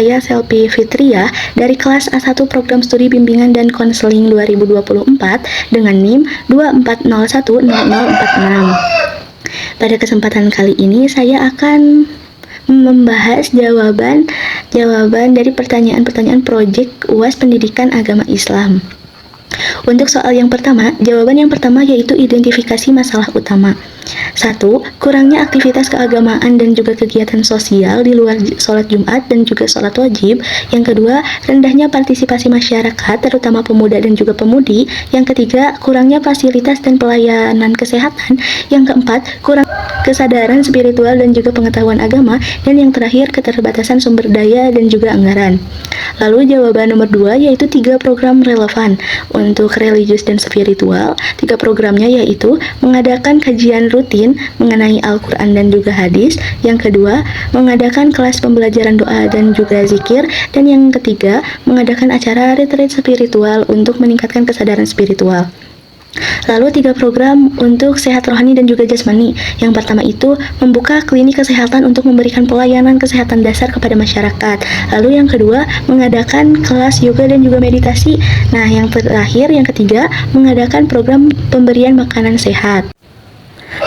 Saya Selvi Fitria dari kelas A1 Program Studi Bimbingan dan Konseling 2024 dengan NIM 24010046. Pada kesempatan kali ini saya akan membahas jawaban dari pertanyaan-pertanyaan proyek UAS Pendidikan Agama Islam. Untuk soal yang pertama, jawaban yang pertama yaitu identifikasi masalah utama. 1. Kurangnya aktivitas keagamaan dan juga kegiatan sosial di luar sholat Jumat dan juga sholat wajib. Yang kedua, rendahnya partisipasi masyarakat, terutama pemuda dan juga pemudi. Yang ketiga, kurangnya fasilitas dan pelayanan kesehatan. Yang keempat, kurang kesadaran spiritual dan juga pengetahuan agama. Dan yang terakhir, keterbatasan sumber daya dan juga anggaran. Lalu jawaban nomor 2 yaitu 3 program relevan untuk religius dan spiritual. 3 programnya yaitu mengadakan kajian rutin mengenai Al-Quran dan juga hadis. Yang kedua, mengadakan kelas pembelajaran doa dan juga zikir. Dan yang ketiga, mengadakan acara retreat spiritual untuk meningkatkan kesadaran spiritual. Lalu 3 program untuk sehat rohani dan juga jasmani. Yang pertama itu membuka klinik kesehatan untuk memberikan pelayanan kesehatan dasar kepada masyarakat. Lalu yang kedua, mengadakan kelas yoga dan juga meditasi. Nah, yang terakhir, yang ketiga, mengadakan program pemberian makanan sehat.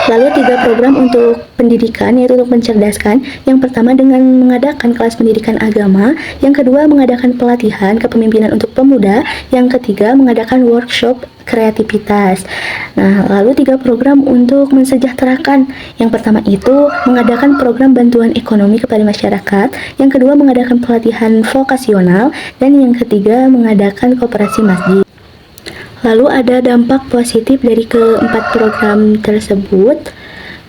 Lalu 3 program untuk pendidikan yaitu untuk mencerdaskan. Yang pertama dengan mengadakan kelas pendidikan agama. Yang kedua mengadakan pelatihan kepemimpinan untuk pemuda. Yang ketiga mengadakan workshop kreativitas. Nah, lalu 3 program untuk mensejahterakan. Yang pertama itu mengadakan program bantuan ekonomi kepada masyarakat. Yang kedua mengadakan pelatihan vokasional. Dan yang ketiga mengadakan koperasi masjid. Lalu ada dampak positif dari keempat program tersebut.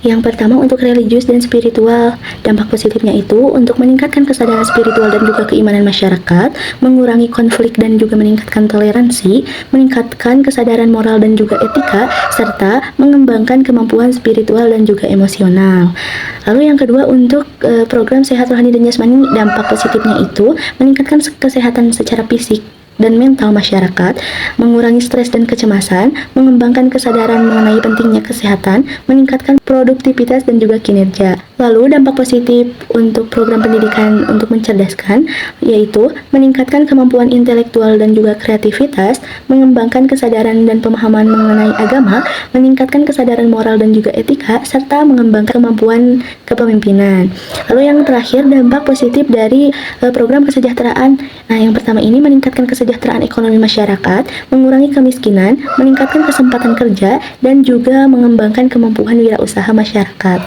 Yang pertama untuk religius dan spiritual. Dampak positifnya itu untuk meningkatkan kesadaran spiritual dan juga keimanan masyarakat, mengurangi konflik dan juga meningkatkan toleransi, meningkatkan kesadaran moral dan juga etika, serta mengembangkan kemampuan spiritual dan juga emosional. Lalu yang kedua untuk program sehat rohani dan jasmani, dampak positifnya itu meningkatkan kesehatan secara fisik dan mental masyarakat, mengurangi stres dan kecemasan, mengembangkan kesadaran mengenai pentingnya kesehatan, meningkatkan produktivitas dan juga kinerja. Lalu dampak positif untuk program pendidikan untuk mencerdaskan yaitu meningkatkan kemampuan intelektual dan juga kreativitas, mengembangkan kesadaran dan pemahaman mengenai agama, meningkatkan kesadaran moral dan juga etika, serta mengembangkan kemampuan kepemimpinan. Lalu yang terakhir dampak positif dari program kesejahteraan. Nah, yang pertama ini meningkatkan kesejahteraan ekonomi masyarakat, mengurangi kemiskinan, meningkatkan kesempatan kerja, dan juga mengembangkan kemampuan wirausaha masyarakat.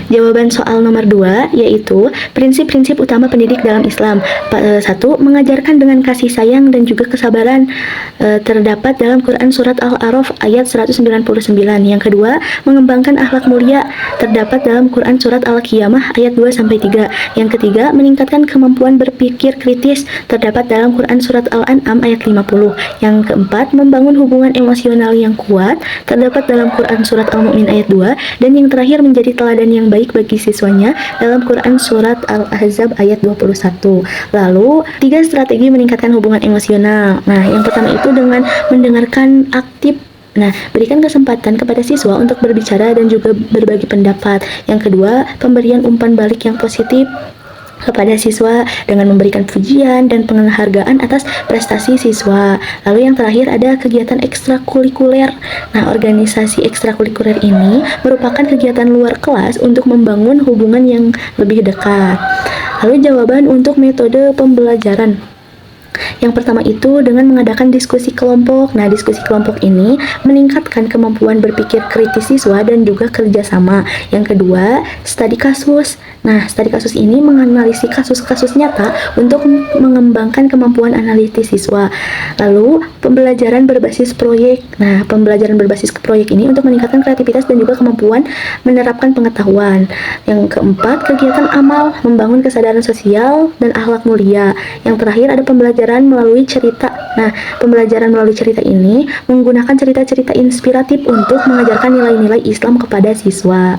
Jawaban soal nomor 2 yaitu prinsip-prinsip utama pendidik dalam Islam. 1. Mengajarkan dengan kasih sayang dan juga kesabaran, terdapat dalam Quran Surat Al-A'raf ayat 199. Yang kedua, mengembangkan akhlak mulia, terdapat dalam Quran Surat Al-Qiyamah ayat 2-3. Yang ketiga, meningkatkan kemampuan berpikir kritis, terdapat dalam Quran Surat Al-An'am ayat 50. Yang keempat, membangun hubungan emosional yang kuat, terdapat dalam Quran Surat Al-Mu'min ayat 2. Dan yang terakhir, menjadi teladan yang baik bagi siswanya dalam Quran Surat Al-Ahzab ayat 21. Lalu 3 strategi meningkatkan hubungan emosional. Nah, yang pertama itu dengan mendengarkan aktif. Nah, berikan kesempatan kepada siswa untuk berbicara dan juga berbagi pendapat. Yang kedua, pemberian umpan balik yang positif kepada siswa dengan memberikan pujian dan penghargaan atas prestasi siswa. Lalu yang terakhir ada kegiatan ekstrakurikuler. Nah, organisasi ekstrakurikuler ini merupakan kegiatan luar kelas untuk membangun hubungan yang lebih dekat. Lalu jawaban untuk metode pembelajaran. Yang pertama itu dengan mengadakan diskusi kelompok. Nah, diskusi kelompok ini meningkatkan kemampuan berpikir kritis siswa dan juga kerjasama. Yang kedua, studi kasus. Nah, studi kasus ini menganalisis kasus-kasus nyata untuk mengembangkan kemampuan analitis siswa. Lalu, pembelajaran berbasis proyek. Nah, pembelajaran berbasis proyek ini untuk meningkatkan kreativitas dan juga kemampuan menerapkan pengetahuan. Yang keempat, kegiatan amal, membangun kesadaran sosial dan akhlak mulia. Yang terakhir ada pembelajaran melalui cerita. Nah, pembelajaran melalui cerita ini menggunakan cerita-cerita inspiratif untuk mengajarkan nilai-nilai Islam kepada siswa.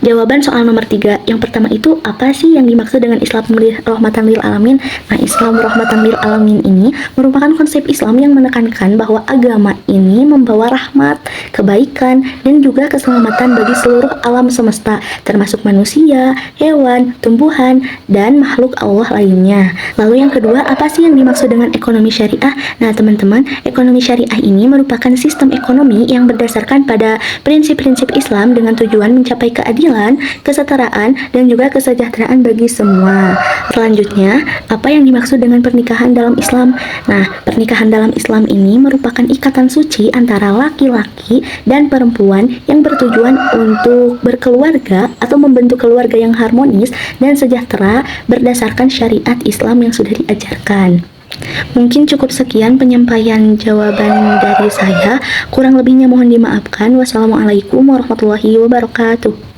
Jawaban soal nomor 3 Baik, yang pertama itu apa sih yang dimaksud dengan Islam rahmatan lil alamin? Nah, Islam rahmatan lil alamin ini merupakan konsep Islam yang menekankan bahwa agama ini membawa rahmat, kebaikan, dan juga keselamatan bagi seluruh alam semesta, termasuk manusia, hewan, tumbuhan, dan makhluk Allah lainnya. Lalu yang kedua, apa sih yang dimaksud dengan ekonomi syariah? Nah, teman-teman, ekonomi syariah ini merupakan sistem ekonomi yang berdasarkan pada prinsip-prinsip Islam dengan tujuan mencapai keadilan, kesetaraan, dan juga kesejahteraan bagi semua. Selanjutnya, apa yang dimaksud dengan pernikahan dalam Islam? Nah, pernikahan dalam Islam ini merupakan ikatan suci antara laki-laki dan perempuan yang bertujuan untuk berkeluarga atau membentuk keluarga yang harmonis dan sejahtera berdasarkan syariat Islam yang sudah diajarkan. Mungkin cukup sekian penyampaian jawaban dari saya. Kurang lebihnya mohon dimaafkan. Wassalamualaikum warahmatullahi wabarakatuh.